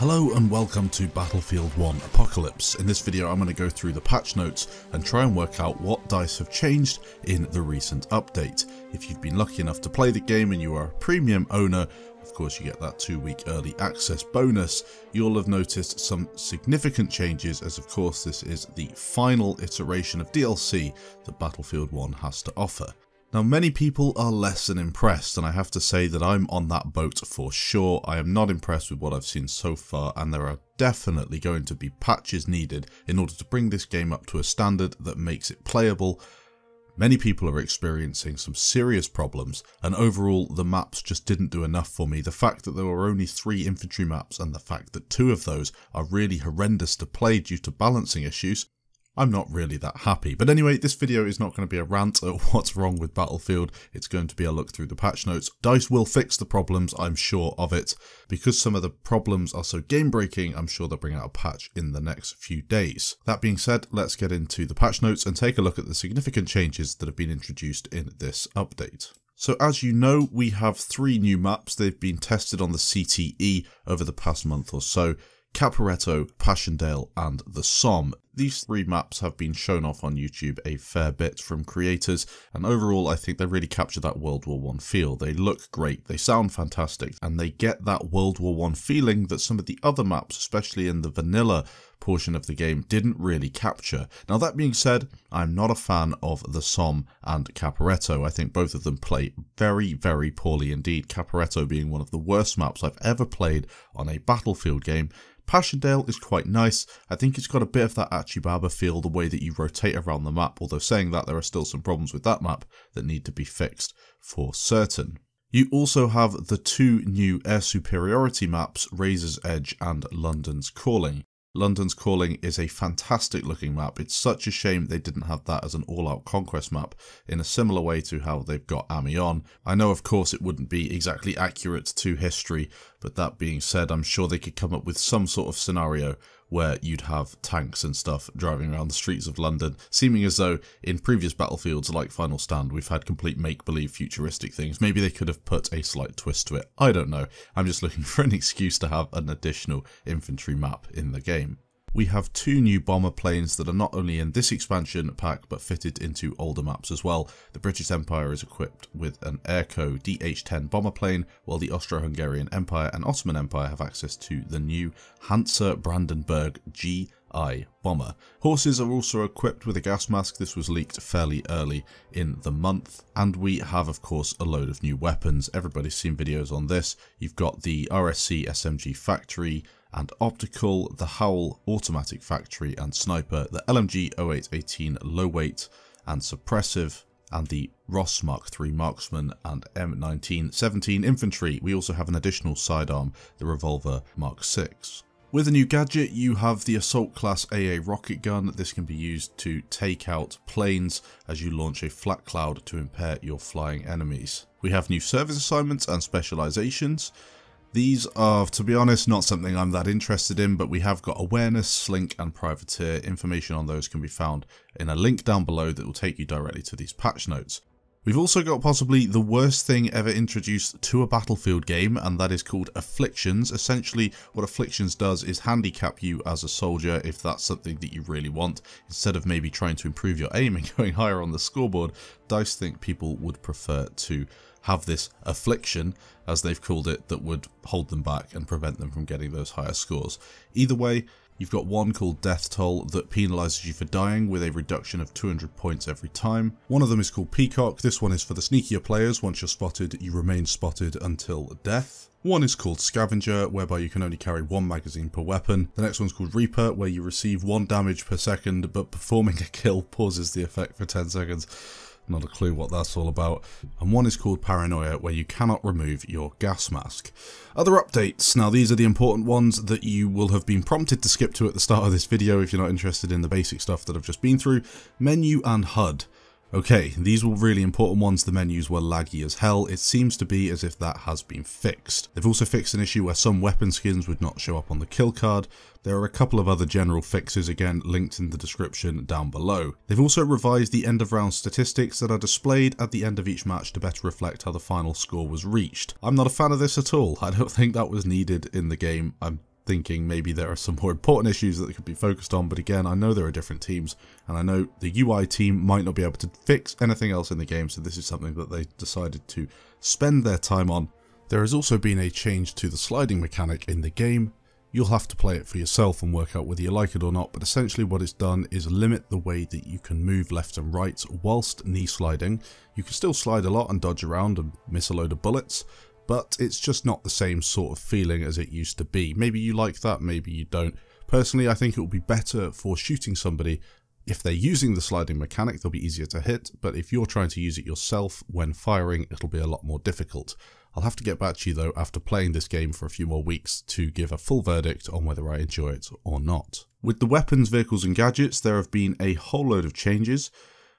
Hello and welcome to Battlefield 1 Apocalypse. In this video I'm going to go through the patch notes and try and work out what DICE have changed in the recent update. If you've been lucky enough to play the game and you are a premium owner, of course you get that 2-week early access bonus, you'll have noticed some significant changes, as of course this is the final iteration of DLC that Battlefield 1 has to offer. Now, many people are less than impressed, and I have to say that I'm on that boat for sure. I am not impressed with what I've seen so far, and there are definitely going to be patches needed in order to bring this game up to a standard that makes it playable. Many people are experiencing some serious problems, and overall the maps just didn't do enough for me. The fact that there were only 3 infantry maps, and the fact that 2 of those are really horrendous to play due to balancing issues, I'm not really that happy. But anyway, this video is not going to be a rant at what's wrong with Battlefield. It's going to be a look through the patch notes. DICE will fix the problems, I'm sure of it. Because some of the problems are so game breaking, I'm sure they'll bring out a patch in the next few days. That being said, let's get into the patch notes and take a look at the significant changes that have been introduced in this update. So as you know, we have 3 new maps. They've been tested on the CTE over the past month or so. Caporetto, Passchendaele and the Somme. These 3 maps have been shown off on YouTube a fair bit from creators, and overall I think they really capture that World War I feel. They look great, they sound fantastic, and they get that World War I feeling that some of the other maps, especially in the vanilla portion of the game, didn't really capture. Now that being said, I'm not a fan of the Somme and Caporetto. I think both of them play very, very poorly indeed, Caporetto being one of the worst maps I've ever played on a Battlefield game. Passchendaele is quite nice. I think it's got a bit of that Achibaba feel, the way that you rotate around the map, although saying that there are still some problems with that map that need to be fixed for certain. You also have the 2 new air superiority maps, Razor's Edge and London's Calling. London's Calling is a fantastic looking map. It's such a shame they didn't have that as an all-out conquest map in a similar way to how they've got Amiens. I know of course it wouldn't be exactly accurate to history, but that being said, I'm sure they could come up with some sort of scenario where you'd have tanks and stuff driving around the streets of London, seeming as though in previous battlefields like Final Stand we've had complete make-believe futuristic things. Maybe they could have put a slight twist to it. I don't know. I'm just looking for an excuse to have an additional infantry map in the game. We have 2 new bomber planes that are not only in this expansion pack but fitted into older maps as well. The British Empire is equipped with an Airco DH-10 bomber plane, while the Austro-Hungarian Empire and Ottoman Empire have access to the new Hansa Brandenburg GI bomber. Horses are also equipped with a gas mask. This was leaked fairly early in the month. And we have of course a load of new weapons. Everybody's seen videos on this. You've got the RSC SMG factory and optical, the Howl automatic factory and sniper, the LMG 0818 low weight and suppressive, and the Ross Mark III marksman and M1917 infantry. We also have an additional sidearm, the revolver Mark VI. With a new gadget, you have the Assault Class AA rocket gun. This can be used to take out planes as you launch a flat cloud to impair your flying enemies. We have new service assignments and specializations. These are, to be honest, not something I'm that interested in, but we have got Awareness, Slink and Privateer. Information on those can be found in a link down below that will take you directly to these patch notes. We've also got possibly the worst thing ever introduced to a Battlefield game, and that is called Afflictions. Essentially, what Afflictions does is handicap you as a soldier if that's something that you really want. Instead of maybe trying to improve your aim and going higher on the scoreboard, DICE think people would prefer to have this affliction, as they've called it, that would hold them back and prevent them from getting those higher scores. Either way, you've got one called Death Toll that penalises you for dying with a reduction of 200 points every time. One of them is called Peacock. This one is for the sneakier players. Once you're spotted, you remain spotted until death. One is called Scavenger, whereby you can only carry 1 magazine per weapon. The next one's called Reaper, where you receive 1 damage per second, but performing a kill pauses the effect for 10 seconds. Not a clue what that's all about. And one is called Paranoia, where you cannot remove your gas mask. Other updates. Now these are the important ones that you will have been prompted to skip to at the start of this video if you're not interested in the basic stuff that I've just been through. Menu and HUD. Okay, these were really important ones. The menus were laggy as hell. It seems to be as if that has been fixed. They've also fixed an issue where some weapon skins would not show up on the kill card. There are a couple of other general fixes, again linked in the description down below. They've also revised the end of round statistics that are displayed at the end of each match to better reflect how the final score was reached. I'm not a fan of this at all. I don't think that was needed in the game. I'm thinking maybe there are some more important issues that could be focused on, but again, I know there are different teams, and I know the UI team might not be able to fix anything else in the game, so this is something that they decided to spend their time on. There has also been a change to the sliding mechanic in the game. You'll have to play it for yourself and work out whether you like it or not, but essentially what it's done is limit the way that you can move left and right whilst knee sliding. You can still slide a lot and dodge around and miss a load of bullets, but it's just not the same sort of feeling as it used to be. Maybe you like that, maybe you don't. Personally, I think it will be better for shooting somebody. If they're using the sliding mechanic, they'll be easier to hit, but if you're trying to use it yourself when firing, it'll be a lot more difficult. I'll have to get back to you though after playing this game for a few more weeks to give a full verdict on whether I enjoy it or not. With the weapons, vehicles and gadgets, there have been a whole load of changes.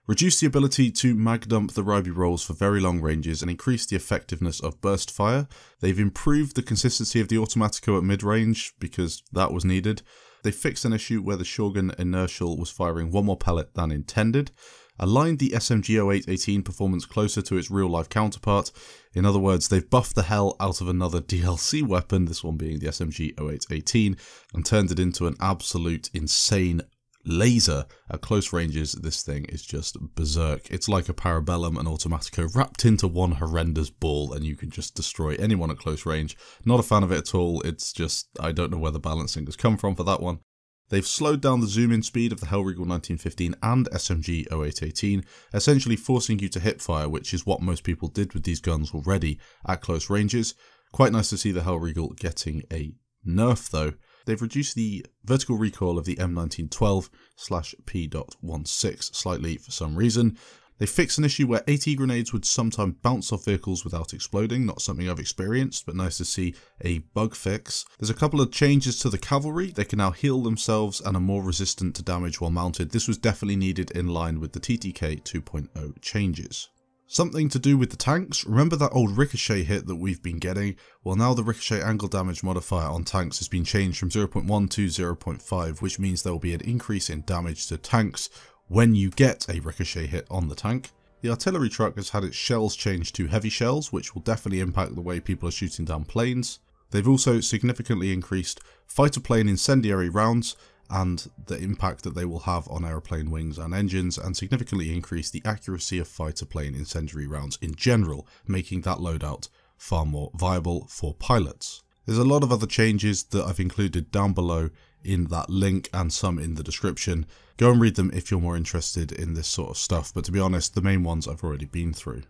Reduce the ability to mag dump the Ryby rolls for very long ranges and increase the effectiveness of burst fire. They've improved the consistency of the Automatico at mid-range because that was needed. They fixed an issue where the Shogun Inertial was firing one more pellet than intended. Aligned the SMG-0818 performance closer to its real-life counterpart. In other words, they've buffed the hell out of another DLC weapon, this one being the SMG-0818, and turned it into an absolute insane laser at close ranges. This thing is just berserk. It's like a Parabellum and Automatico wrapped into one horrendous ball, and you can just destroy anyone at close range. Not a fan of it at all. It's just, I don't know where the balancing has come from for that one. They've slowed down the zoom-in speed of the Hellriegel 1915 and SMG 0818, essentially forcing you to hip fire, which is what most people did with these guns already at close ranges. Quite nice to see the Hellriegel getting a nerf though. They've reduced the vertical recoil of the M1912/P.16 slightly for some reason. They fixed an issue where AT grenades would sometimes bounce off vehicles without exploding, not something I've experienced, but nice to see a bug fix. There's a couple of changes to the cavalry. They can now heal themselves and are more resistant to damage while mounted. This was definitely needed in line with the TTK 2.0 changes. Something to do with the tanks. Remember that old ricochet hit that we've been getting? Well, now the ricochet angle damage modifier on tanks has been changed from 0.1 to 0.5, which means there will be an increase in damage to tanks when you get a ricochet hit on the tank. The artillery truck has had its shells changed to heavy shells, which will definitely impact the way people are shooting down planes. They've also significantly increased fighter plane incendiary rounds and the impact that they will have on aeroplane wings and engines, and significantly increased the accuracy of fighter plane incendiary rounds in general, making that loadout far more viable for pilots. There's a lot of other changes that I've included down below in that link and some in the description. Go and read them if you're more interested in this sort of stuff, but to be honest, the main ones I've already been through.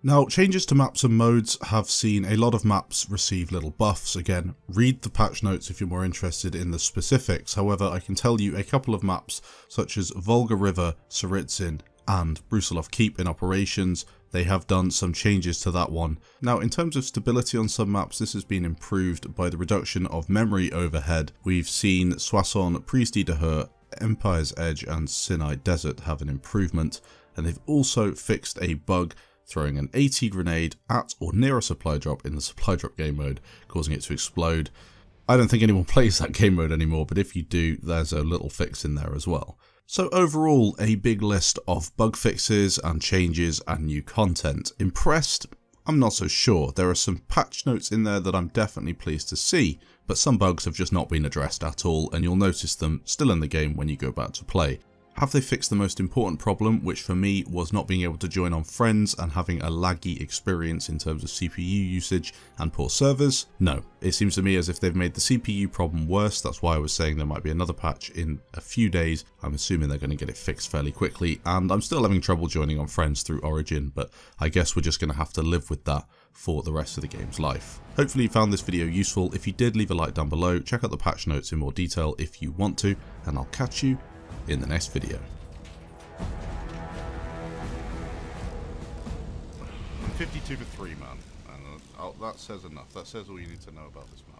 Now, changes to maps and modes have seen a lot of maps receive little buffs. Again, read the patch notes if you're more interested in the specifics. However, I can tell you a couple of maps such as Volga River, Tsaritsyn and Brusilov Keep in operations. They have done some changes to that one. Now, in terms of stability on some maps, this has been improved by the reduction of memory overhead. We've seen Soissons, Priesty de Her, Empire's Edge and Sinai Desert have an improvement, and they've also fixed a bug throwing an AT grenade at or near a supply drop in the supply drop game mode, causing it to explode. I don't think anyone plays that game mode anymore, but if you do, there's a little fix in there as well. So overall, a big list of bug fixes and changes and new content. Impressed? I'm not so sure. There are some patch notes in there that I'm definitely pleased to see, but some bugs have just not been addressed at all, and you'll notice them still in the game when you go back to play. Have they fixed the most important problem, which for me was not being able to join on friends and having a laggy experience in terms of CPU usage and poor servers? No. It seems to me as if they've made the CPU problem worse. That's why I was saying there might be another patch in a few days. I'm assuming they're going to get it fixed fairly quickly, and I'm still having trouble joining on friends through Origin, but I guess we're just going to have to live with that for the rest of the game's life. Hopefully you found this video useful. If you did, leave a like down below. Check out the patch notes in more detail if you want to, and I'll catch you in the next video. 52 to 3, man. And that says enough. That says all you need to know about this map.